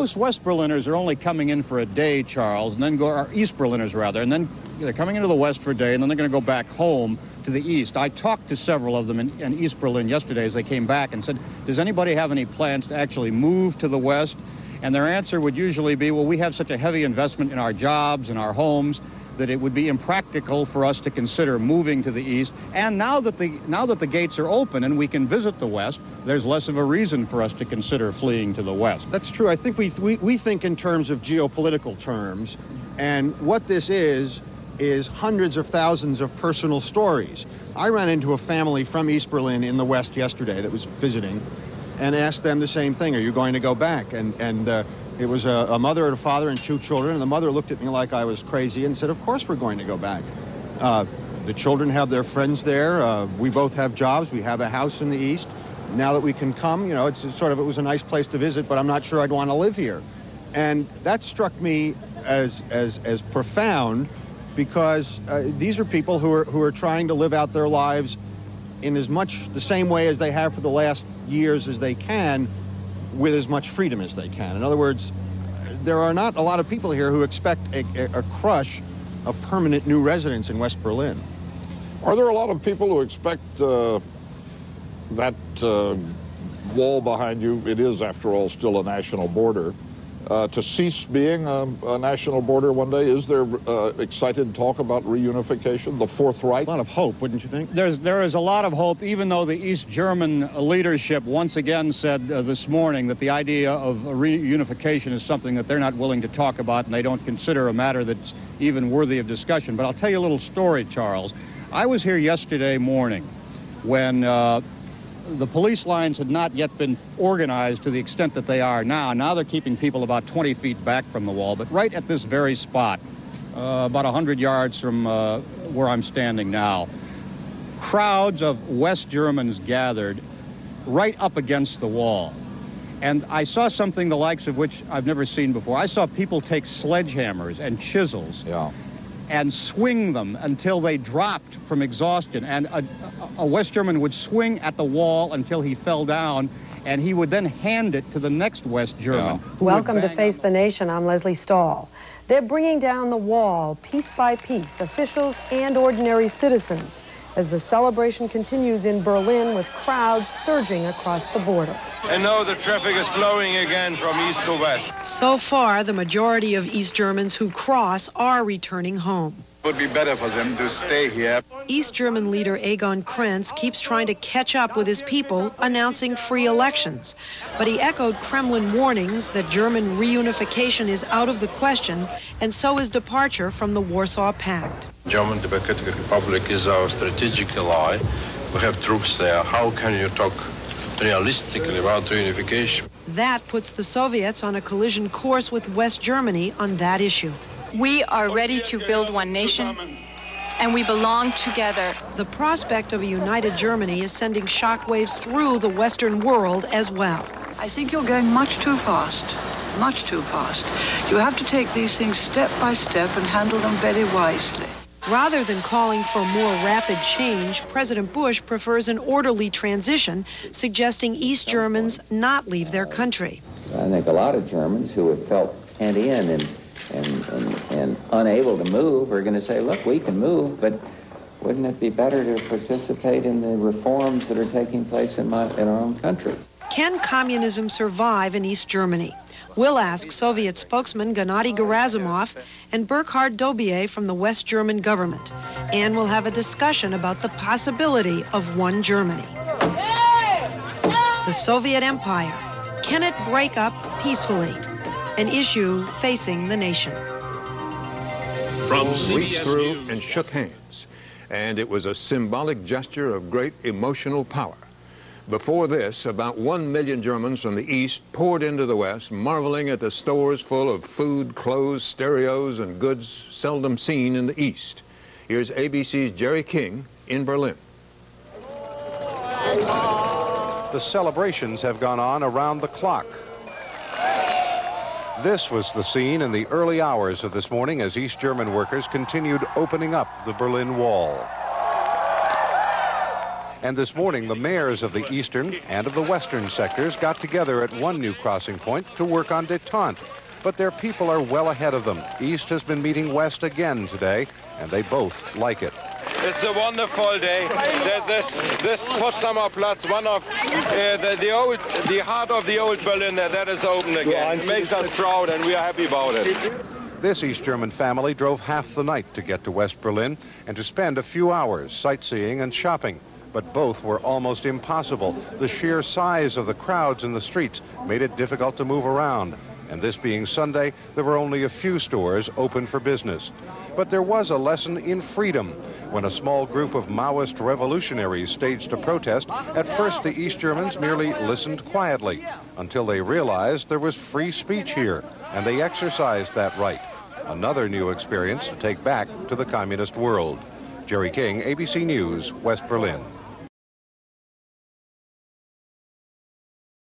most West Berliners are only coming in for a day, Charles, and then or East Berliners rather, and then they're coming into the West for a day, and then they're going to go back home to the East. I talked to several of them in East Berlin yesterday as they came back and said, does anybody have any plans to actually move to the West? And their answer would usually be, well, we have such a heavy investment in our jobs and our homes that it would be impractical for us to consider moving to the East. And now that the gates are open and we can visit the West, there's less of a reason for us to consider fleeing to the West. That's true. I think we think in terms of geopolitical terms, and what this is hundreds of thousands of personal stories. I ran into a family from East Berlin in the West yesterday that was visiting and asked them the same thing, are you going to go back? And it was a mother and a father and 2 children, and the mother looked at me like I was crazy and said, of course we're going to go back. The children have their friends there. We both have jobs. We have a house in the East. Now that we can come, you know, it was a nice place to visit, but I'm not sure I'd want to live here. And that struck me as profound, because these are people who are trying to live out their lives in as much the same way as they have for the last years as they can, with as much freedom as they can. In other words, there are not a lot of people here who expect a crush of permanent new residents in West Berlin. Are there a lot of people who expect that wall behind you, it is, after all, still a national border, to cease being a national border one day? Is there excited talk about reunification, the Fourth Reich? A lot of hope, wouldn't you think? There is a lot of hope, even though the East German leadership once again said this morning that the idea of reunification is something that they're not willing to talk about, and they don't consider a matter that's even worthy of discussion. But I'll tell you a little story, Charles. I was here yesterday morning when the police lines had not yet been organized to the extent that they are now. Now they're keeping people about 20 feet back from the wall, but right at this very spot, about 100 yards from where I'm standing now, crowds of West Germans gathered right up against the wall. And I saw something the likes of which I've never seen before. I saw people take sledgehammers and chisels and swing them until they dropped from exhaustion. And a West German would swing at the wall until he fell down, and he would then hand it to the next West German. Welcome to Face the Nation. I'm Leslie Stahl. They're bringing down the wall piece by piece, officials and ordinary citizens, as the celebration continues in Berlin with crowds surging across the border. And now the traffic is flowing again from east to west. So far, the majority of East Germans who cross are returning home. It would be better for them to stay here. East German leader Egon Krenz keeps trying to catch up with his people, announcing free elections. But he echoed Kremlin warnings that German reunification is out of the question, and so is departure from the Warsaw Pact. German Democratic Republic is our strategic ally. We have troops there. How can you talk realistically about reunification? That puts the Soviets on a collision course with West Germany on that issue. We are ready to build one nation, and we belong together. The prospect of a united Germany is sending shockwaves through the Western world as well. I think you're going much too fast. Much too fast. You have to take these things step by step and handle them very wisely. Rather than calling for more rapid change, President Bush prefers an orderly transition, suggesting East Germans not leave their country. I think a lot of Germans who have felt pent in and unable to move are going to say, look, we can move, but wouldn't it be better to participate in the reforms that are taking place in our own country? Can communism survive in East Germany? We'll ask Soviet spokesman Gennady Gerasimov and Burkhard Dobier from the West German government. And we'll have a discussion about the possibility of one Germany. The Soviet Empire, can it break up peacefully? An issue facing the nation. From reached through and shook hands, and it was a symbolic gesture of great emotional power. Before this, about 1 million Germans from the East poured into the West, marveling at the stores full of food, clothes, stereos, and goods seldom seen in the East. Here's ABC's Jerry King in Berlin. The celebrations have gone on around the clock. This was the scene in the early hours of this morning as East German workers continued opening up the Berlin Wall. And this morning, the mayors of the eastern and of the western sectors got together at one new crossing point to work on détente. But their people are well ahead of them. East has been meeting West again today, and they both like it. It's a wonderful day. This Potsdamer Platz, one of the heart of the old Berlin, that is open again. It makes us proud, and we are happy about it. This East German family drove half the night to get to West Berlin and to spend a few hours sightseeing and shopping. But both were almost impossible. The sheer size of the crowds in the streets made it difficult to move around. And this being Sunday, there were only a few stores open for business. But there was a lesson in freedom. When a small group of Maoist revolutionaries staged a protest, at first the East Germans merely listened quietly until they realized there was free speech here, and they exercised that right. Another new experience to take back to the communist world. Jerry King, ABC News, West Berlin.